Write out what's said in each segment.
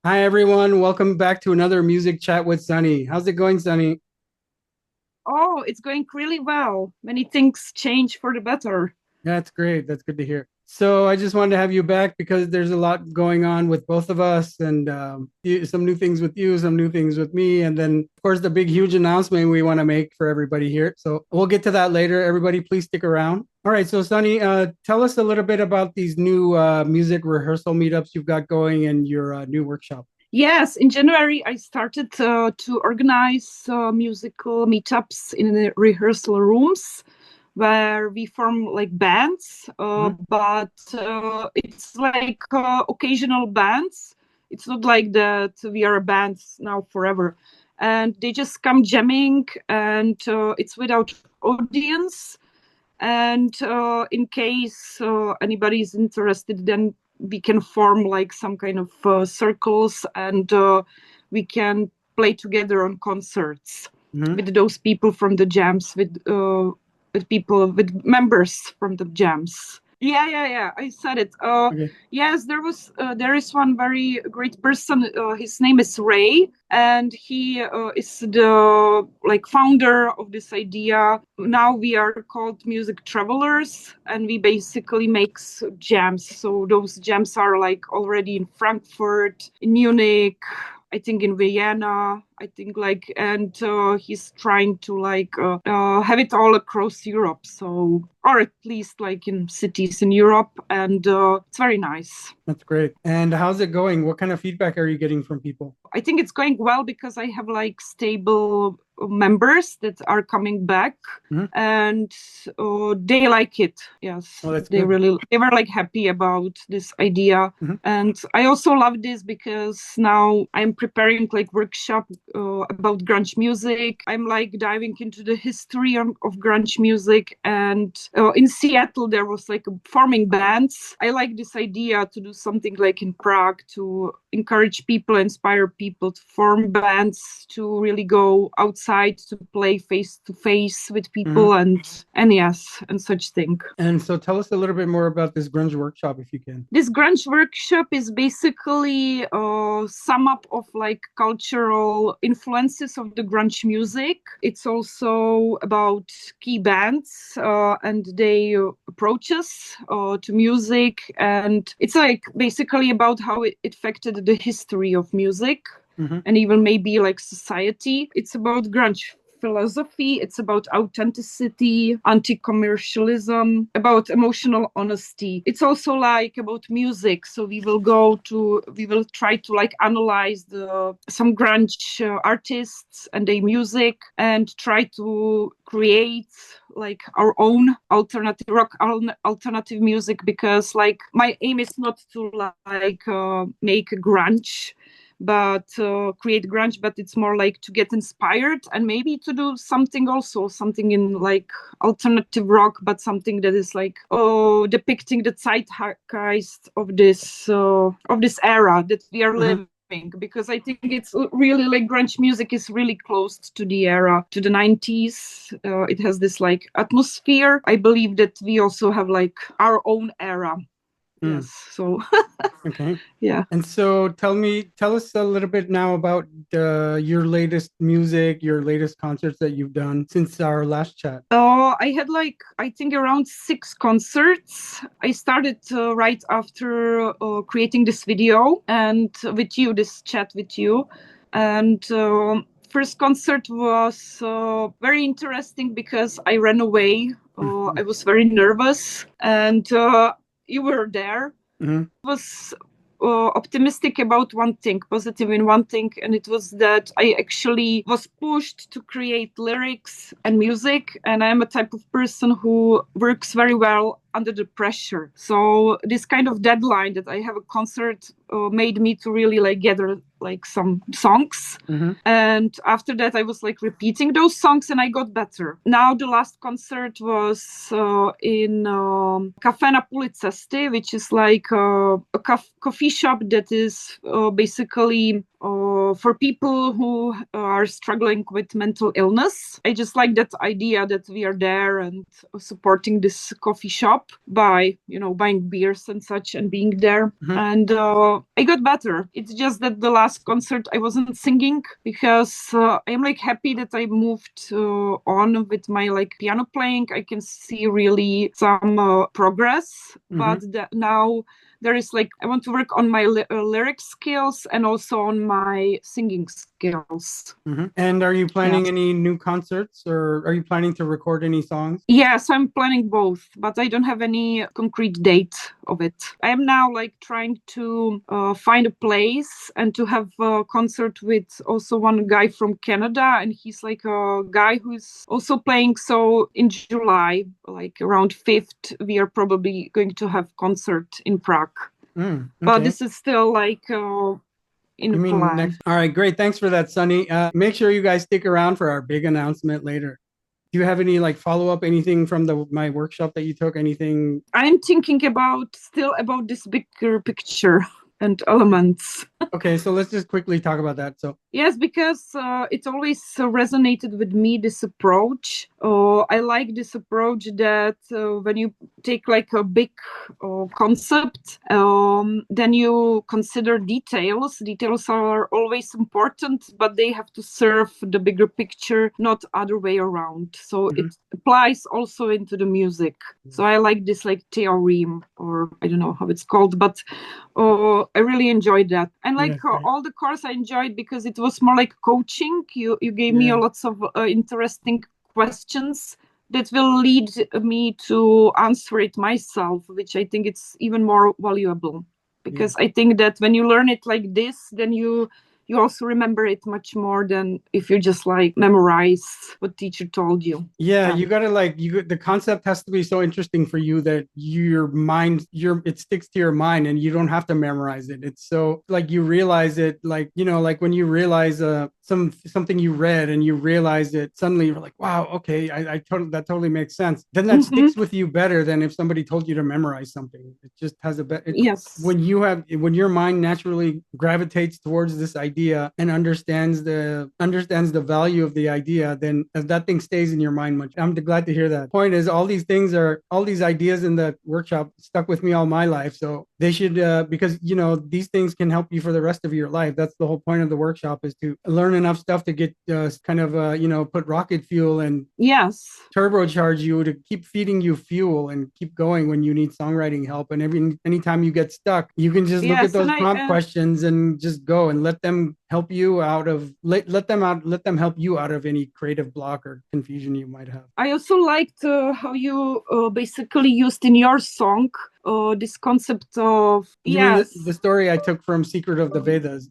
Hi everyone, welcome back to another music chat with Sunny. How's it going, Sunny? Oh, it's going really well. Many things change for the better. That's great. That's good to hear. So I just wanted to have you back because there's a lot going on with both of us, and some new things with you, some new things with me, and then of course the big, huge announcement we want to make for everybody here. So we'll get to that later. Everybody, please stick around. All right. So Sunny, tell us a little bit about these new music rehearsal meetups you've got going and your new workshop. Yes, in January I started to organize musical meetups in the rehearsal rooms where we form like bands, Mhm. but it's like occasional bands. It's not like that we are a band now forever. And they just come jamming, and it's without audience. And in case anybody is interested, then we can form like some kind of circles, and we can play together on concerts Mhm. with those people from the jams, with people, with members from the jams. Yeah, yeah, yeah. I said it. Okay. Yes, there is one very great person. His name is Ray, and he is the like founder of this idea. Now we are called Music Travelers, and we basically make jams. So those jams are like already in Frankfurt, in Munich, I think in Vienna, I think like, and he's trying to like have it all across Europe. So, or at least like in cities in Europe, and it's very nice. That's great. And how's it going? What kind of feedback are you getting from people? I think it's going well because I have like stable members that are coming back, Mhm. and they like it. Yes, Oh, that's good. they were like happy about this idea. Mhm. And I also love this because now I'm preparing like workshop about grunge music. I'm like diving into the history of grunge music, and in Seattle there was like forming bands. I like this idea to do something like in Prague to encourage people, inspire people to form bands, to really go outside to play face to face with Mhm. people, and yes, and such thing. And so tell us a little bit more about this grunge workshop if you can. This grunge workshop is basically a sum up of like cultural influences of the grunge music. It's also about key bands and their approaches to music, and it's like basically about how it affected the history of music Mhm. and even maybe like society. It's about grunge philosophy, it's about authenticity, anti-commercialism, about emotional honesty. It's also like about music. So we will try to like analyze the some grunge artists and their music and try to create like our own alternative rock, alternative music, because like my aim is not to like make grunge but create grunge, but it's more like to get inspired and maybe to do something, also something in like alternative rock, but something that is like depicting the zeitgeist of this era that we are Mhm. living, because I think it's really like grunge music is really close to the era, to the 90s. It has this like atmosphere. I believe that we also have like our own era. Yes, Mm. so Okay. yeah. And so tell us a little bit now about your latest music, your latest concerts that you've done since our last chat. I had like, I think around 6 concerts. I started right after creating this video and with you, this chat with you. And first concert was very interesting because I ran away. I was very nervous, and you were there. Mhm. Was optimistic about one thing, positive in one thing, and it was that I actually was pushed to create lyrics and music. And I'm a type of person who works very well under the pressure. So this kind of deadline that I have a concert made me to really like gather like some songs, Mhm. and after that I was like repeating those songs and I got better. Now the last concert was in Cafe na Policesti, which is like a coffee shop that is basically for people who are struggling with mental illness. I just like that idea that we are there and supporting this coffee shop. stop by, buying beers and such and being there. Mhm. And I got better. It's just that the last concert I wasn't singing because I'm like happy that I moved on with my like piano playing. I can see really some progress, but now there is like I want to work on my lyric skills and also on my singing skills. And are you planning any new concerts, or are you planning to record any songs? Yes, I'm planning both, but I don't have any concrete date of it. I am now like trying to find a place and to have a concert with also one guy from Canada, and he's like a guy who's also playing. So in July, like around 5th, we are probably going to have concert in Prague. Okay. But this is still like in plan. Next? All right, great. Thanks for that, Sunny. Make sure you guys stick around for our big announcement later. Do you have any like follow up, anything from my workshop that you took? Anything? I'm thinking about this bigger picture and elements. Okay, so let's just quickly talk about that. So yes, because it always resonated with me, this approach. I like this approach that when you take like a big concept, then you consider details. Details are always important, but they have to serve the bigger picture, not other way around. So it applies also into the music. So I like this like theorem, or I don't know how it's called, but I really enjoyed that. And like all the course I enjoyed because it was more like coaching. You gave me lots of interesting questions that will lead me to answer it myself, which I think it's even more valuable. Because I think that when you learn it like this, then you also remember it much more than if you just like memorize what teacher told you. Yeah, you gotta the concept has to be so interesting for you that your mind, it sticks to your mind and you don't have to memorize it. It's so like you realize it, like, like when you realize something you read and you realize it, suddenly you're like, wow, okay, that totally makes sense. Then that sticks with you better than if somebody told you to memorize something. It just has a better. Yes. When your mind naturally gravitates towards this idea and understands the value of the idea, then that thing stays in your mind much. I'm glad to hear that. Point is, all these ideas in the workshop stuck with me all my life. So they should, because these things can help you for the rest of your life. That's the whole point of the workshop, is to learn enough stuff to get put rocket fuel and turbocharge you, to keep feeding you fuel and keep going when you need songwriting help. And anytime you get stuck, you can just look at those prompt questions and just go and let them help you out of let them help you out of any creative block or confusion you might have. I also liked how you basically used in your song this concept of mean the story I took from Secret of the Vedas.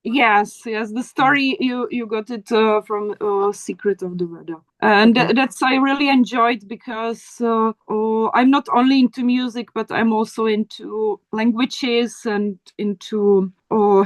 Yes, the story you got it from Secret of the Veda, and that's I really enjoyed, because I'm not only into music, but I'm also into languages and into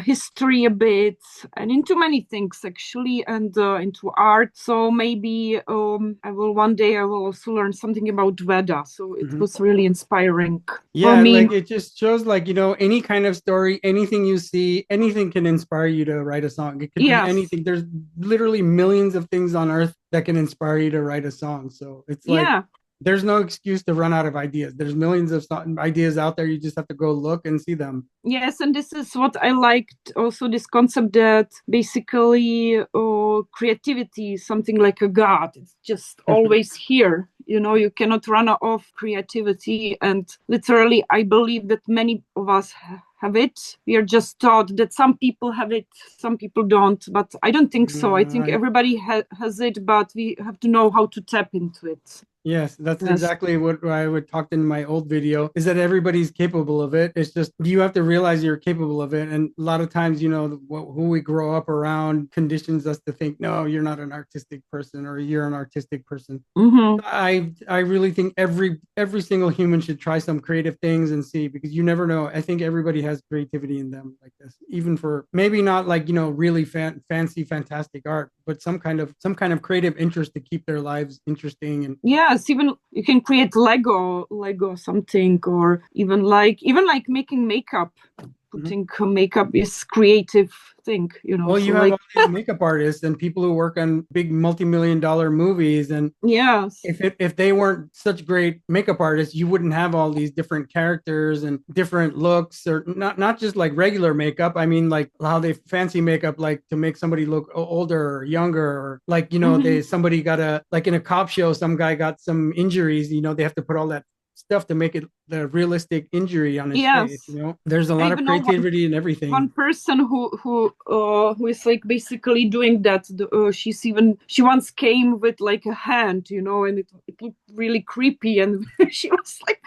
history a bit, and into many things actually, and into art. So maybe one day I will also learn something about Veda. So it was really inspiring. Yeah, like it just shows, like, any kind of story, anything you see, anything can inspire you to write a song. It could be anything. There's literally millions of things on earth that can inspire you to write a song. So it's like there's no excuse to run out of ideas. There's millions of ideas out there. You just have to go look and see them. Yes, and this is what I liked also, this concept that basically creativity is something like a god. It's just always here. You cannot run off creativity. And literally, I believe that many of us have it. We are just taught that some people have it, some people don't. But I don't think so. I think everybody has it, but we have to know how to tap into it. Yes, that's exactly what I would talk in my old video, is that everybody's capable of it. It's just you have to realize you're capable of it. And a lot of times, who we grow up around conditions us to think, no, you're not an artistic person, or you're an artistic person. I really think every single human should try some creative things and see, because you never know. I think everybody has creativity in them, like this, even for maybe not like, really fancy, fantastic art, but some kind of creative interest to keep their lives interesting. And even you can create Lego something, or even like making makeup. Putting makeup is creative thing, Well, so you have like all these makeup artists and people who work on big multi-million dollar movies, and yes. if they weren't such great makeup artists, you wouldn't have all these different characters and different looks, or not just like regular makeup. I mean, like how they fancy makeup, like to make somebody look older or younger, or like Mhm. somebody got a like in a cop show, some guy got some injuries. They have to put all that stuff to make it the realistic injury on his face. Yes, There's a I lot of even know creativity and one everything. person who is like basically doing that. She once came with like a hand, and it looked really creepy, and she was like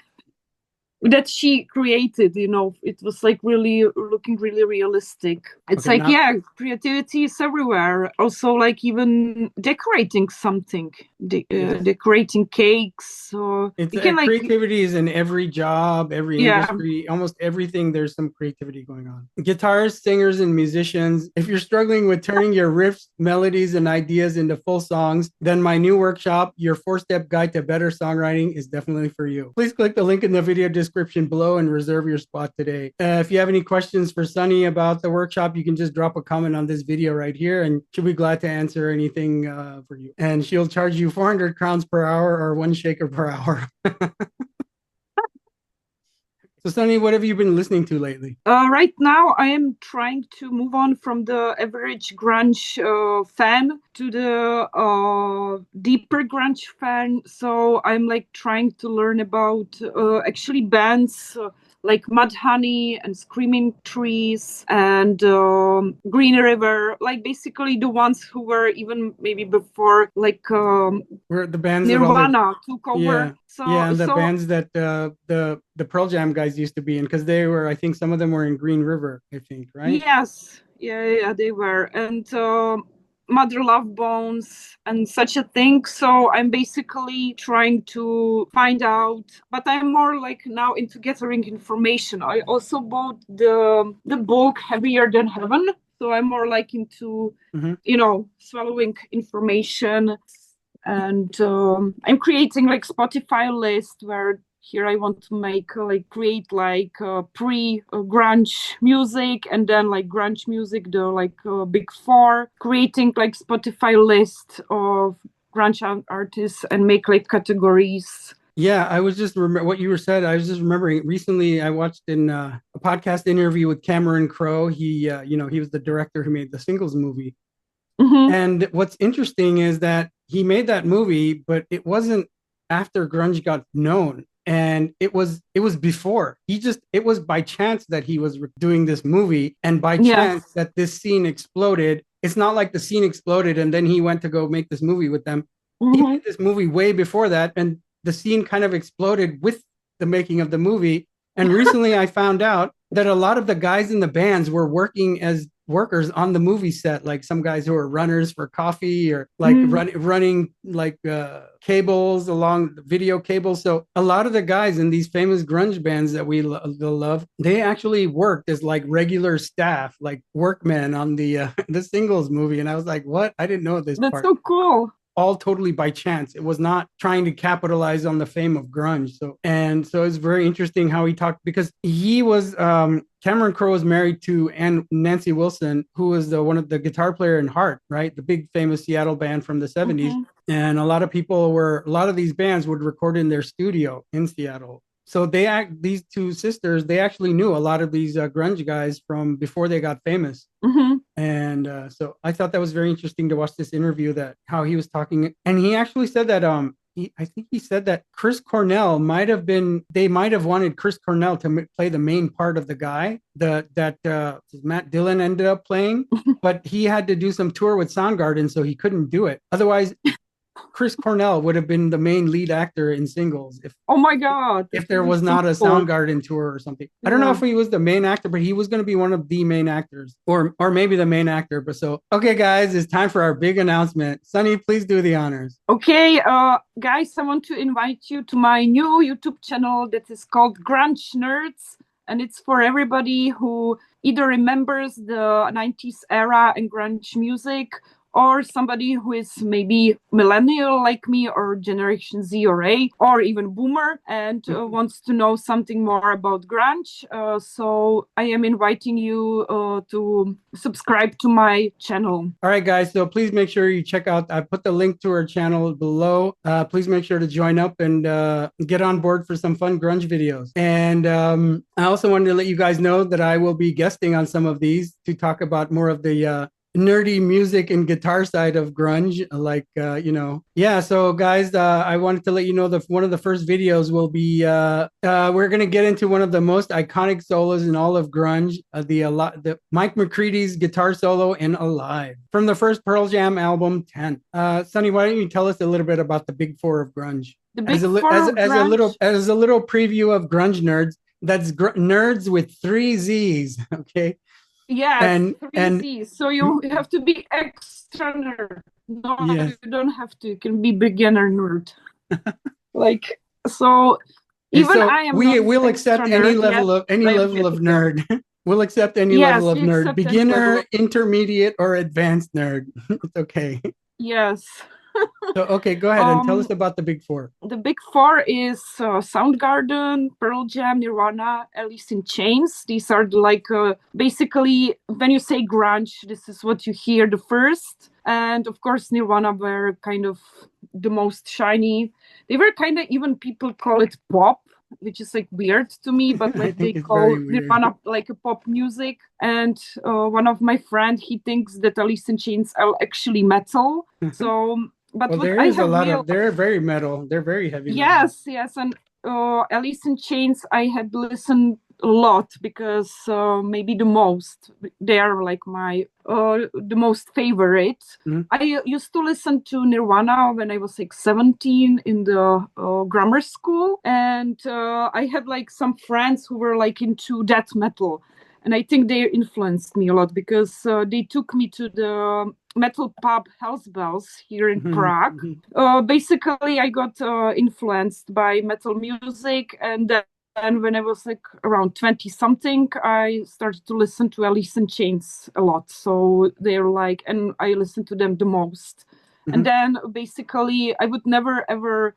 that she created, it was like really looking really realistic. It's Okay, like, now yeah, creativity is everywhere. Also, like even decorating something, yes. decorating cakes, or It's you can like, creativity is in every job, every yeah. industry, almost everything. There's some creativity going on. Guitarists, singers, and musicians. If you're struggling with turning your riffs, melodies, and ideas into full songs, then my new workshop, your 4-step guide to better songwriting, is definitely for you. Please click the link in the video description below and reserve your spot today. If you have any questions for Sunny about the workshop, you can just drop a comment on this video right here, and she'll be glad to answer anything for you. And she'll charge you 400 crowns per hour or 1 shaker per hour. So, Sunny, what have you been listening to lately? Right now, I am trying to move on from the average grunge fan to the deeper grunge fan. So I'm like trying to learn about actually bands like Mudhoney and Screaming Trees and Green River, like basically the ones who were even maybe before like Where the bands that all their Nirvana took over. yeah, So yeah, and the so bands that the Pearl Jam guys used to be in, because they were, I think, some of them were in Green River, I think, right? yes, yeah, they were, and Mother Love Bones and such a thing. So I'm basically trying to find out, but I'm more like now into gathering information. I also bought the book Heavier Than Heaven, so I'm more like into Mm-hmm. swallowing information, and I'm creating like Spotify list where here I want to make create like pre grunge music, and then like grunge music, the like big four, creating like Spotify list of grunge artists and make like categories. Yeah, I was just remember what you were said. I was just remembering recently. I watched in a podcast interview with Cameron Crowe. He was the director who made the Singles movie. Mm-hmm. And what's interesting is that he made that movie, but it wasn't after grunge got known. And it was before. It was by chance that he was doing this movie, and by chance Yes. that this scene exploded. It's not like the scene exploded and then he went to go make this movie with them. He Mm-hmm. made this movie way before that, and the scene kind of exploded with the making of the movie. And recently I found out that a lot of the guys in the bands were working as workers on the movie set, like some guys who are runners for coffee, or like running like cables along video cables. So a lot of the guys in these famous grunge bands that we love, they actually worked as like regular staff, like workmen on the the Singles movie. And I was like, what? I didn't know this That's part. so cool. All totally by chance. It was not trying to capitalize on the fame of grunge. So it's very interesting how he talked, because he was Cameron Crowe was married to Nancy Wilson, who was one of the guitar player in Heart, right? The big famous Seattle band from the 70s. Mm-hmm. And a lot of these bands would record in their studio in Seattle. So these two sisters, they actually knew a lot of these grunge guys from before they got famous. Mm-hmm. And so I thought that was very interesting to watch this interview, that how he was talking. And he actually said that I think he said that Chris Cornell they might have wanted Chris Cornell to play the main part of the guy that Matt Dillon ended up playing, but he had to do some tour with Soundgarden, so he couldn't do it. Otherwise, Chris Cornell would have been the main lead actor in Singles Oh my God. if there was not a Soundgarden tour or something. I don't know if he was the main actor, but he was going to be one of the main actors, or maybe the main actor. But so, okay, guys, it's time for our big announcement. Sunny, please do the honors. Okay, guys, I want to invite you to my new YouTube channel that is called Grunge Nerds, and it's for everybody who either remembers the 90s era and grunge music, or somebody who is maybe millennial like me, or Generation Z or A, or even boomer, and wants to know something more about grunge. So I am inviting you to subscribe to my channel. All right, guys. So please make sure you check out. I put the link to her channel below. Please make sure to join up and get on board for some fun grunge videos. And I also wanted to let you guys know that I will be guesting on some of these to talk about more of the nerdy music and guitar side of grunge, like yeah. So guys, I wanted to let you know that one of the first videos will be we're gonna get into one of the most iconic solos in all of grunge, the Mike McCready's guitar solo in Alive from the first Pearl Jam album 10. Sonny, why don't you tell us a little bit about the big four of grunge? The big four of grunge? As a little preview of grunge nerds. That's nerds with 3 Z's. Okay. Yes, and Z's. So you have to be extra nerd. No, yes. You don't have to. You can be beginner nerd. Like, so even so I am. We'll accept any level of nerd. We'll accept any level of nerd. Beginner, intermediate, or advanced nerd. It's okay. Yes. So, okay, go ahead and tell us about the big four. The big four is Soundgarden, Pearl Jam, Nirvana, Alice in Chains. These are basically, when you say grunge, this is what you hear the first. And of course, Nirvana were kind of the most shiny. They were kind of, even people call it pop, which is like weird to me, but like they call Nirvana like a pop music. And one of my friends, he thinks that Alice in Chains are actually metal. So... But well, there is a lot of, they're very metal. They're very heavy. Yes, metal. Yes. And Alice in Chains, I had listened a lot because maybe the most, they are like my, the most favorite. Mm-hmm. I used to listen to Nirvana when I was like 17 in the grammar school. And I had like some friends who were like into death metal. And I think they influenced me a lot because they took me to the metal pub Hell's Bells here in Prague. Basically, I got influenced by metal music, and then when I was like around 20 something, I started to listen to Alice in Chains a lot. So they're like, and I listened to them the most. And then basically, I would never ever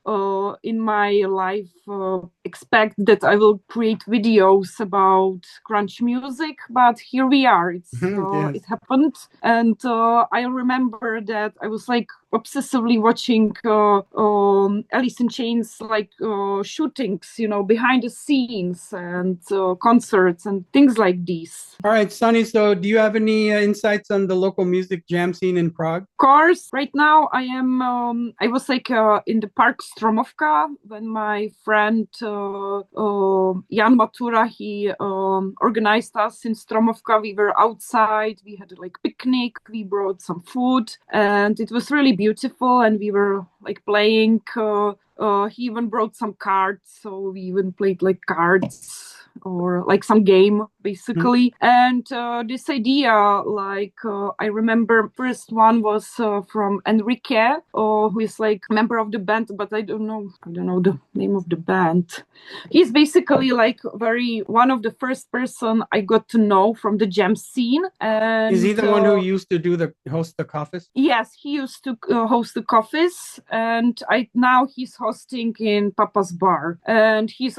in my life expect that I will create videos about grunge music. But here we are. It's yes. It happened. And I remember that I was like obsessively watching Alice in Chains like shootings, behind the scenes and concerts and things like these. All right, Sonny, so do you have any insights on the local music jam scene in Prague? Of course. Right now I was like in the park Stromovka when my friend Jan Matura, he organized us in Stromovka. We were outside, we had like picnic, we brought some food, and it was really beautiful, and we were like playing. He even brought some cards, so we even played like cards or like some game basically. And this idea, like I remember first one was from Enrique, who is like member of the band, but I don't know the name of the band. He's basically like one of the first person I got to know from the jam scene. And is he the one who used to host the coffees? Yes, he used to host the coffees, and now he's hosting in Papa's Bar, and he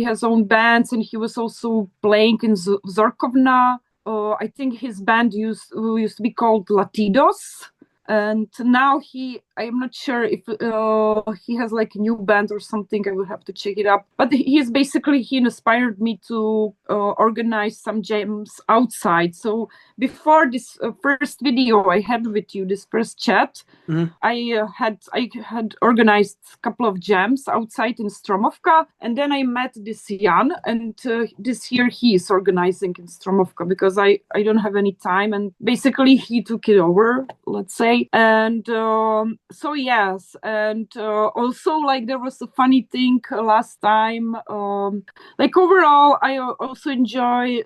has own bands, and he was also playing in Zorkovna. I think his band used to be called Latidos, and now I'm not sure if he has like a new band or something. I will have to check it up. But he inspired me to organize some jams outside. So before this first video I had with you, this first chat, I had organized a couple of jams outside in Stromovka, and then I met this Jan, and this year he is organizing in Stromovka because I don't have any time, and basically he took it over, let's say. And so yes, and also like there was a funny thing last time. Like overall, I also enjoy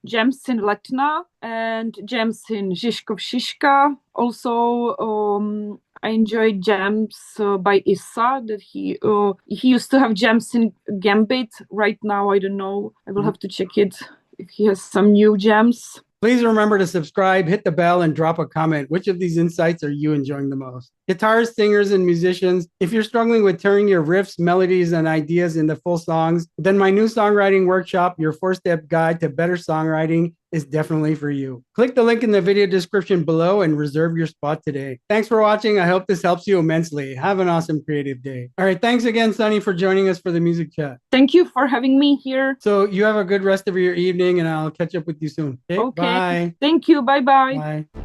jams in Letna and jams in Žižkov Šiška. Also, I enjoy jams by Issa, that he used to have jams in Gambit. Right now, I don't know. I will have to check it if he has some new jams. Please remember to subscribe, hit the bell, and drop a comment. Which of these insights are you enjoying the most? Guitarists, singers, and musicians, if you're struggling with turning your riffs, melodies, and ideas into full songs, then my new songwriting workshop, Your 4-Step Guide to Better Songwriting, is definitely for you. Click the link in the video description below and reserve your spot today. Thanks for watching. I hope this helps you immensely. Have an awesome creative day. All right. Thanks again, Sunny, for joining us for the music chat. Thank you for having me here. So you have a good rest of your evening, and I'll catch up with you soon. Okay. Okay. Bye. Thank you. Bye-bye. Bye.